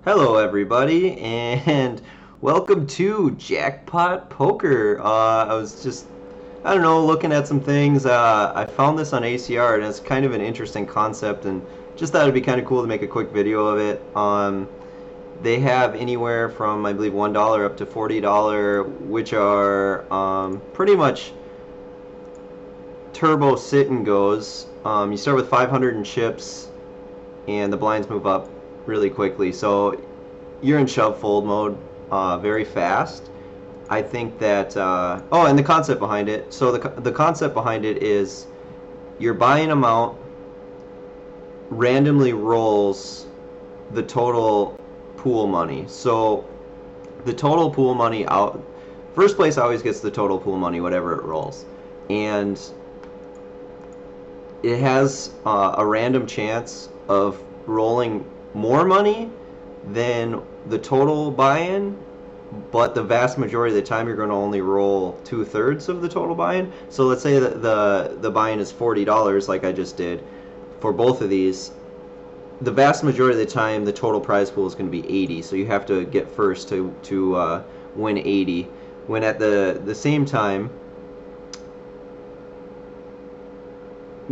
Hello, everybody, and welcome to Jackpot Poker. I was just, I don't know, looking at some things. I found this on ACR, and it's kind of an interesting concept, and just thought it'd be kind of cool to make a quick video of it. They have anywhere from, I believe, $1 up to $40, which are pretty much turbo sit and goes. You start with 500 in chips, and the blinds move up really quickly. So you're in shove fold mode very fast. I think that oh, and the concept behind it. So the concept behind it is your buying amount randomly rolls the total pool money. So the total pool money out, first place always gets the total pool money, whatever it rolls, and it has a random chance of rolling more money than the total buy-in, but the vast majority of the time you're going to only roll 2/3 of the total buy-in. So let's say that the buy-in is $40, like I just did for both of these. The vast majority of the time, the total prize pool is going to be 80. So you have to get first to win 80. When at the same time,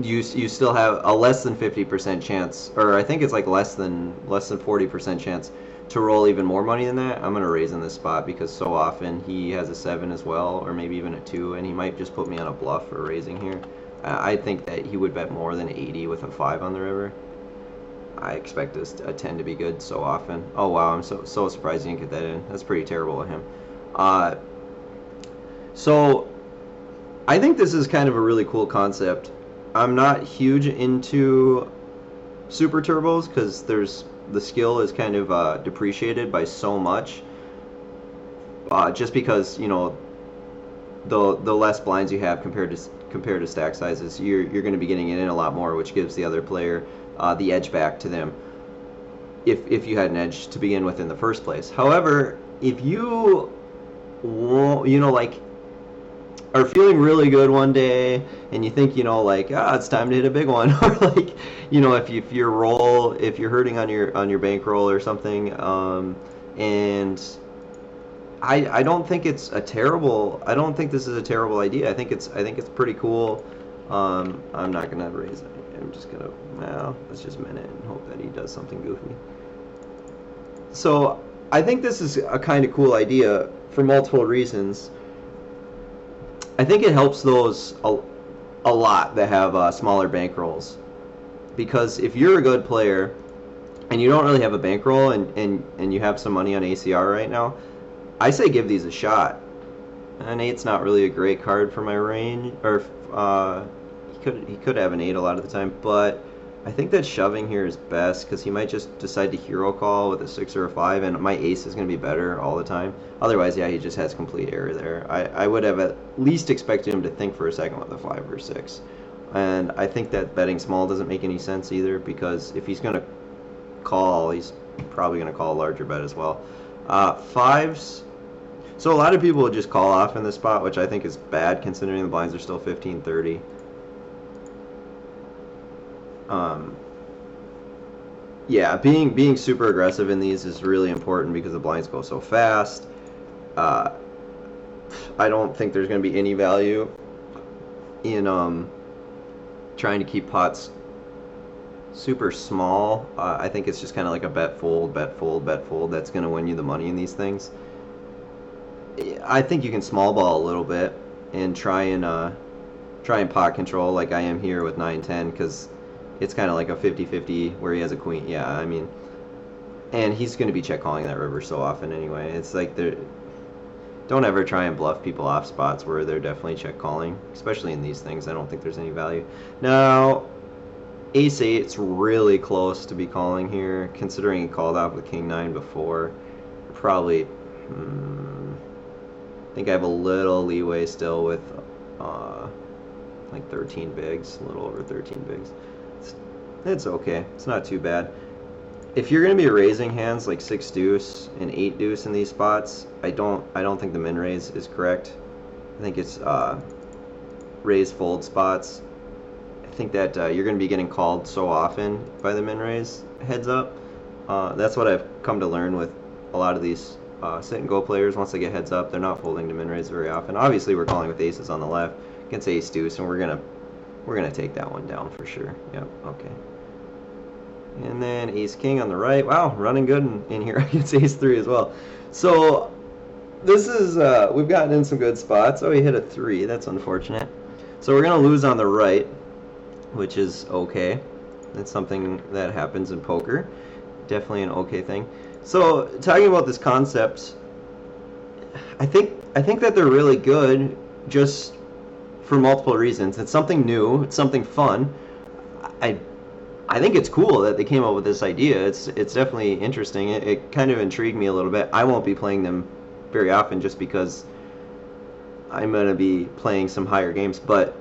you still have a less than 50% chance, or I think it's like less than 40% chance to roll even more money than that. I'm gonna raise in this spot because so often he has a 7 as well, or maybe even a 2, and he might just put me on a bluff for raising here. I think that he would bet more than 80 with a 5 on the river. I expect a 10 to be good so often. Oh wow, I'm so surprised he didn't get that in. That's pretty terrible of him. So I think this is kind of a really cool concept. I'm not huge into super turbos because the skill is kind of depreciated by so much. Just because the less blinds you have compared to stack sizes, you're going to be getting it in a lot more, which gives the other player the edge back to them. If you had an edge to begin with in the first place. However, if you like are feeling really good one day and you think like it's time to hit a big one, or like if you're hurting on your bankroll or something, and I don't think it's a terrible, I don't think this is a terrible idea. I think it's pretty cool. I'm not gonna raise it. I'm just gonna, well, let's just min it and hope that he does something goofy. So I think this is a kind of cool idea for multiple reasons. I think it helps those a lot that have smaller bankrolls, because if you're a good player and you don't really have a bankroll and you have some money on ACR right now, I say give these a shot. An 8's not really a great card for my range, or he could have an 8 a lot of the time, but I think that shoving here is best because he might just decide to hero call with a 6 or a 5, and my ace is going to be better all the time. Otherwise, yeah, he just has complete error there. I would have at least expected him to think for a second with a 5 or 6. And I think that betting small doesn't make any sense either, because if he's going to call, he's probably going to call a larger bet as well. 5s. So a lot of people would just call off in this spot, which I think is bad considering the blinds are still 15-30. Yeah, being super aggressive in these is really important because the blinds go so fast. I don't think there's going to be any value in trying to keep pots super small. I think it's just kind of like a bet fold, bet fold, bet fold that's going to win you the money in these things. I think you can small ball a little bit and try and pot control like I am here with 9-10, because it's kind of like a 50-50 where he has a queen. Yeah, I mean, and he's going to be check calling that river so often anyway. It's like don't ever try and bluff people off spots where they're definitely check calling, especially in these things. I don't think there's any value. Now, ace 8's really close to be calling here, considering he called off with king 9 before. Probably, I think I have a little leeway still with like 13 bigs, a little over 13 bigs. It's okay. It's not too bad. If you're going to be raising hands like 6 deuce and 8 deuce in these spots, I don't think the min raise is correct. I think it's raise fold spots. I think that you're going to be getting called so often by the min raise heads up That's what I've come to learn with a lot of these sit and go players. Once they get heads up, they're not folding to min raise very often. Obviously, we're calling with aces on the left against ace deuce, and we're gonna take that one down for sure. Yep. Okay. And then ace king on the right. Wow, running good in here against ace three as well. So this is we've gotten in some good spots. Oh, he hit a three. That's unfortunate. So we're gonna lose on the right, which is okay. That's something that happens in poker. Definitely an okay thing. So talking about this concept, I think that they're really good just for multiple reasons. It's something new. It's something fun. I I think it's cool that they came up with this idea. It's definitely interesting. It kind of intrigued me a little bit. I won't be playing them very often just because I'm going to be playing some higher games. But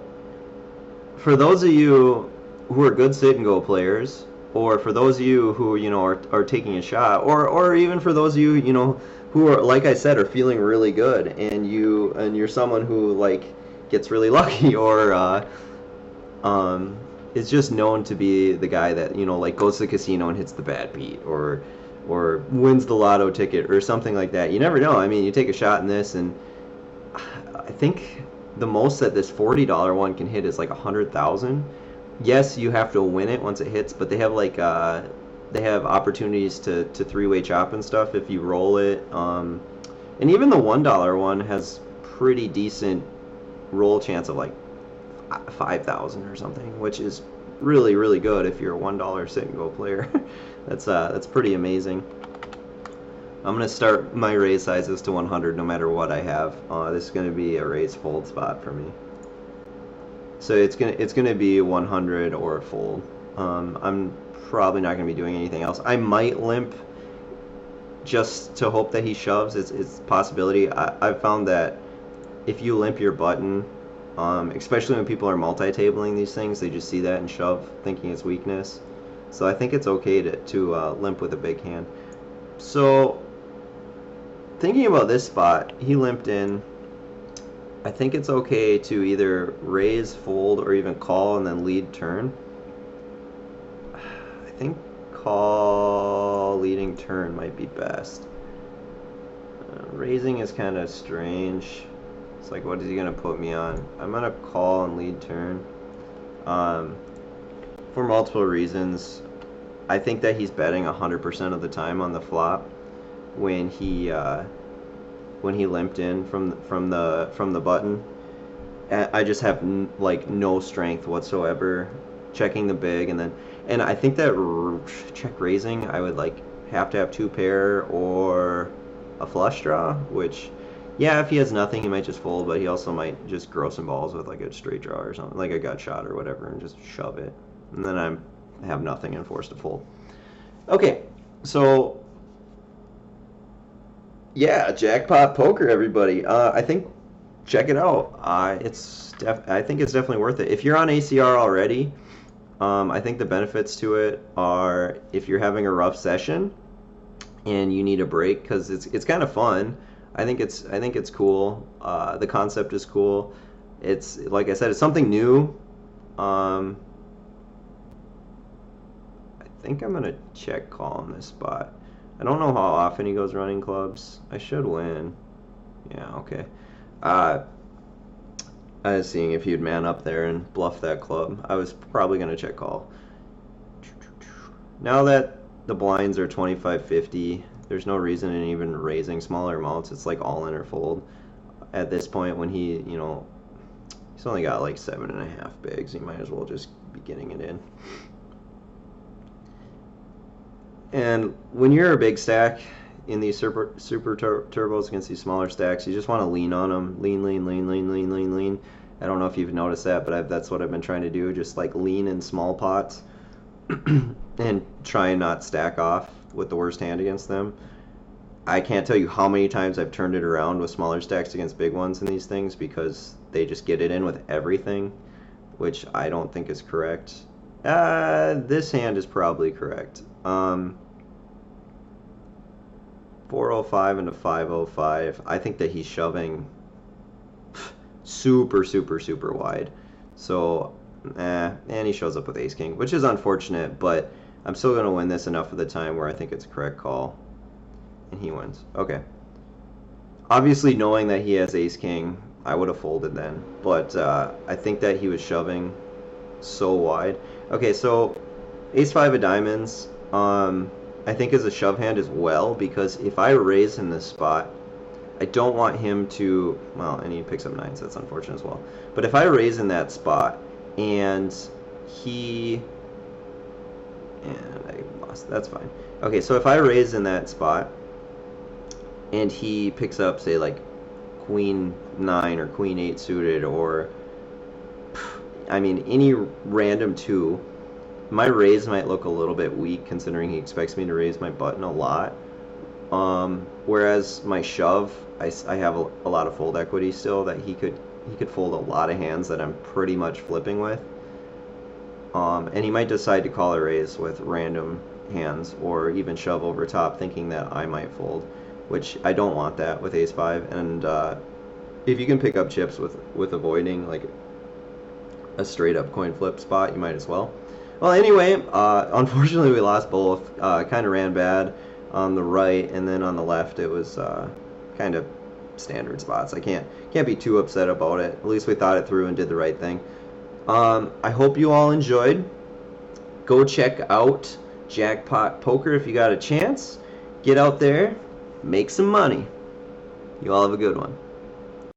for those of you who are good sit and go players, or for those of you who are taking a shot, or even for those of you who are, like I said, are feeling really good, and you're someone who like gets really lucky, or is just known to be the guy that like goes to the casino and hits the bad beat, or wins the lotto ticket or something like that. You never know. I mean, you take a shot in this, and I think the most that this $40 one can hit is like 100,000. Yes, you have to win it once it hits, but they have like they have opportunities to three-way chop and stuff if you roll it. And even the $1 one has pretty decent roll chance of like 5,000 or something, which is really, really good if you're a $1 sit and go player. That's pretty amazing. I'm gonna start my raise sizes to 100 no matter what I have. This is gonna be a raise fold spot for me. So it's gonna be 100 or a fold. I'm probably not gonna be doing anything else. I might limp just to hope that he shoves. It's a possibility. I've found that if you limp your button, especially when people are multi-tabling these things, they just see that and shove, thinking it's weakness. So I think it's okay to limp with a big hand. So thinking about this spot, he limped in. I think it's okay to either raise, fold, or even call and then lead turn. I think call leading turn might be best. Raising is kind of strange. It's like, what is he going to put me on? I'm going to call and lead turn. For multiple reasons. I think that he's betting 100% of the time on the flop when he limped in from the button. I just have like no strength whatsoever checking the big, and I think that check raising I would like have to have two pair or a flush draw, which yeah, if he has nothing he might just fold, but he also might just grow some balls with like a straight draw or something, like a gut shot or whatever, and just shove it, and then I have nothing and forced to fold. Okay, so yeah, Jackpot Poker, everybody. I think check it out. I think it's definitely worth it. If you're on ACR already, I think the benefits to it are if you're having a rough session and you need a break, because it's kind of fun. I think it's cool. The concept is cool. It's like I said, it's something new. I think I'm gonna check call on this spot. I don't know how often he goes running clubs. I should win. Yeah, okay. I was seeing if he'd man up there and bluff that club. I was probably going to check call. Now that the blinds are 25-50, there's no reason in even raising smaller amounts. It's like all in or fold. At this point when he's only got like 7.5 bigs, he might as well just be getting it in. And when you're a big stack in these super turbos against these smaller stacks, you just want to lean on them. Lean, lean, lean, lean, lean, lean, lean. I don't know if you've noticed that, but that's what I've been trying to do. Just like lean in small pots and try and not stack off with the worst hand against them. I can't tell you how many times I've turned it around with smaller stacks against big ones in these things because they just get it in with everything, which I don't think is correct. This hand is probably correct. 405 into 505. I think that he's shoving super, super, super wide. So, and he shows up with ace king, which is unfortunate, but I'm still going to win this enough of the time where I think it's a correct call. And he wins. Okay. Obviously, knowing that he has ace king, I would have folded then. But I think that he was shoving so wide. Okay, so ace five of diamonds, I think is a shove hand as well, because if I raise in this spot, I don't want him to, well, and he picks up nines, that's unfortunate as well. But if I raise in that spot and he, and I lost, that's fine. Okay, so if I raise in that spot and he picks up, say, like queen 9 or queen 8 suited, or I mean any random 2, my raise might look a little bit weak considering he expects me to raise my button a lot. Whereas my shove, I have a lot of fold equity still that he could fold a lot of hands that I'm pretty much flipping with. And he might decide to call a raise with random hands or even shove over top thinking that I might fold, which I don't want that with ace 5. And if you can pick up chips with avoiding like a straight up coin flip spot, you might as well. Well, anyway, unfortunately we lost both. Kind of ran bad on the right, and then on the left it was kind of standard spots. I can't be too upset about it. At least we thought it through and did the right thing. I hope you all enjoyed. Go check out Jackpot Poker if you got a chance. Get out there, make some money. You all have a good one.